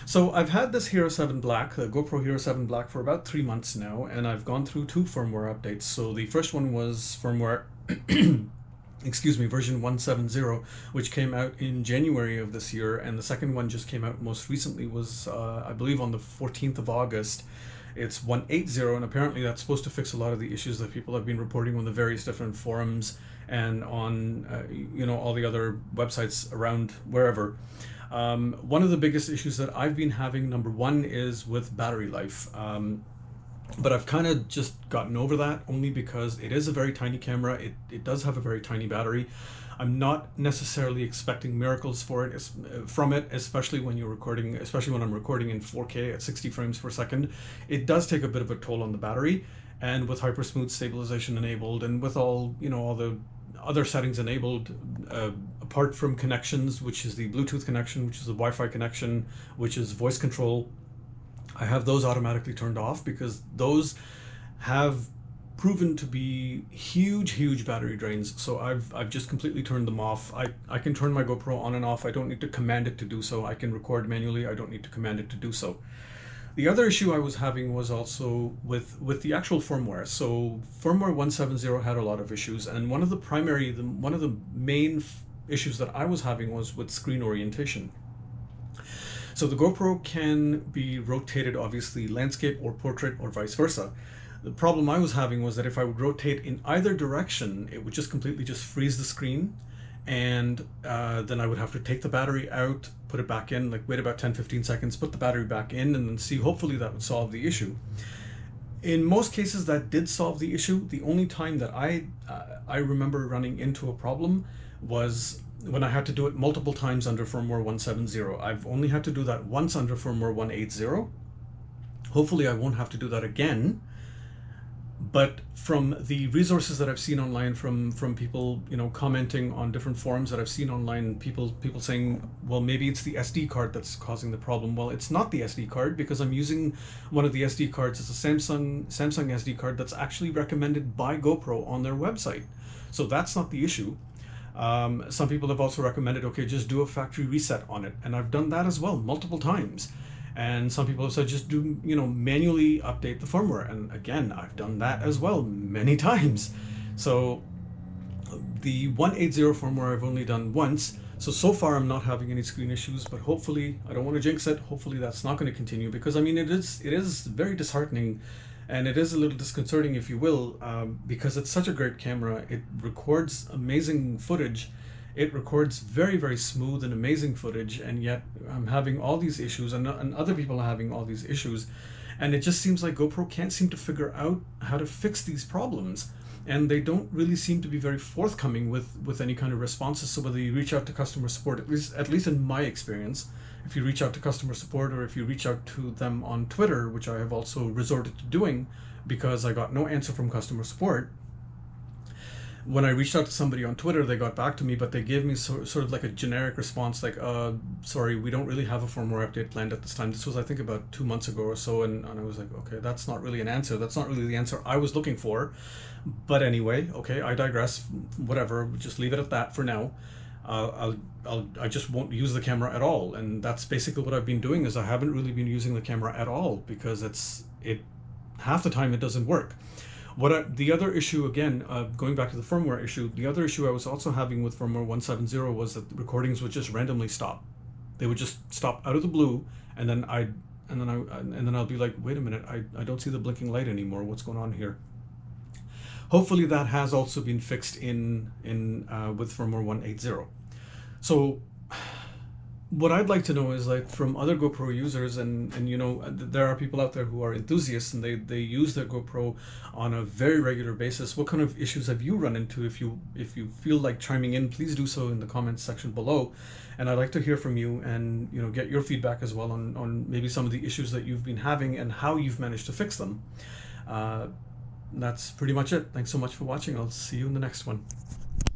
So I've had this Hero 7 Black, the GoPro Hero 7 Black, for about 3 months now, and I've gone through two firmware updates. So the first one was firmware, excuse me, version 170, which came out in January of this year, and the second one just came out most recently, was I believe on the 14th of August. It's 180, and apparently that's supposed to fix a lot of the issues that people have been reporting on the various different forums and on all the other websites around wherever. One of the biggest issues that I've been having, number one, is with battery life. But I've kind of just gotten over that, only because it is a very tiny camera. It does have a very tiny battery. I'm not necessarily expecting miracles from it, especially when you're recording, especially when I'm recording in 4K at 60 frames per second. It does take a bit of a toll on the battery, and with hypersmooth stabilization enabled, and with all the other settings enabled, apart from connections, which is the Bluetooth connection, which is the Wi-Fi connection, which is voice control, I have those automatically turned off because those have proven to be huge battery drains. So I've just completely turned them off. I can turn my GoPro on and off. I don't need to command it to do so. I can record manually. I don't need to command it to do so. The other issue I was having was also with the actual firmware. So firmware 170 had a lot of issues, and one of the main issues that I was having was with screen orientation. So the GoPro can be rotated, obviously landscape or portrait or vice versa. The problem I was having was that if I would rotate in either direction, it would just completely just freeze the screen, and then I would have to take the battery out, put it back in, like wait about 10-15 seconds, put the battery back in, and then see, hopefully that would solve the issue. In most cases that did solve the issue. The only time that I remember running into a problem was when I had to do it multiple times under firmware 170. I've only had to do that once under firmware 180. Hopefully I won't have to do that again. But from the resources that I've seen online, from people commenting on different forums that I've seen online, people saying, well, maybe it's the SD card that's causing the problem. Well, it's not the SD card, because I'm using one of the SD cards. It's a Samsung SD card that's actually recommended by GoPro on their website. So that's not the issue. Some people have also recommended, okay, just do a factory reset on it, and I've done that as well multiple times. And some people have said just do, manually update the firmware, and again, I've done that as well many times. So the 180 firmware I've only done once. So far I'm not having any screen issues, but hopefully, I don't want to jinx it, hopefully that's not going to continue, because I mean, it is very disheartening, and it is a little disconcerting, if you will, because it's such a great camera. It records amazing footage. It records very smooth and amazing footage, and yet I'm having all these issues, and other people are having all these issues, and it just seems like GoPro can't seem to figure out how to fix these problems, and they don't really seem to be very forthcoming with any kind of responses. So whether you reach out to customer support, at least in my experience, if you reach out to customer support, or if you reach out to them on Twitter, which I have also resorted to doing because I got no answer from customer support. When I reached out to somebody on Twitter, they got back to me, but they gave me sort of like a generic response, like, sorry, we don't really have a firmware update planned at this time. This was, I think, about 2 months ago or so, and I was like, okay, that's not really an answer. That's not really the answer I was looking for. But anyway, okay, I digress. Whatever, just leave it at that for now. I just won't use the camera at all, and that's basically what I've been doing. Is I haven't really been using the camera at all, because half the time it doesn't work. The other issue, again, going back to the firmware issue, the other issue I was also having with firmware 170 was that the recordings would just randomly stop. They would just stop out of the blue, and then I'll be like, wait a minute, I don't see the blinking light anymore. What's going on here? Hopefully that has also been fixed in with firmware 180. So what I'd like to know is, like, from other GoPro users, and there are people out there who are enthusiasts, and they use their GoPro on a very regular basis. What kind of issues have you run into? If you feel like chiming in, please do so in the comments section below, and I'd like to hear from you, and get your feedback as well on maybe some of the issues that you've been having and how you've managed to fix them. That's pretty much it. Thanks so much for watching. I'll see you in the next one.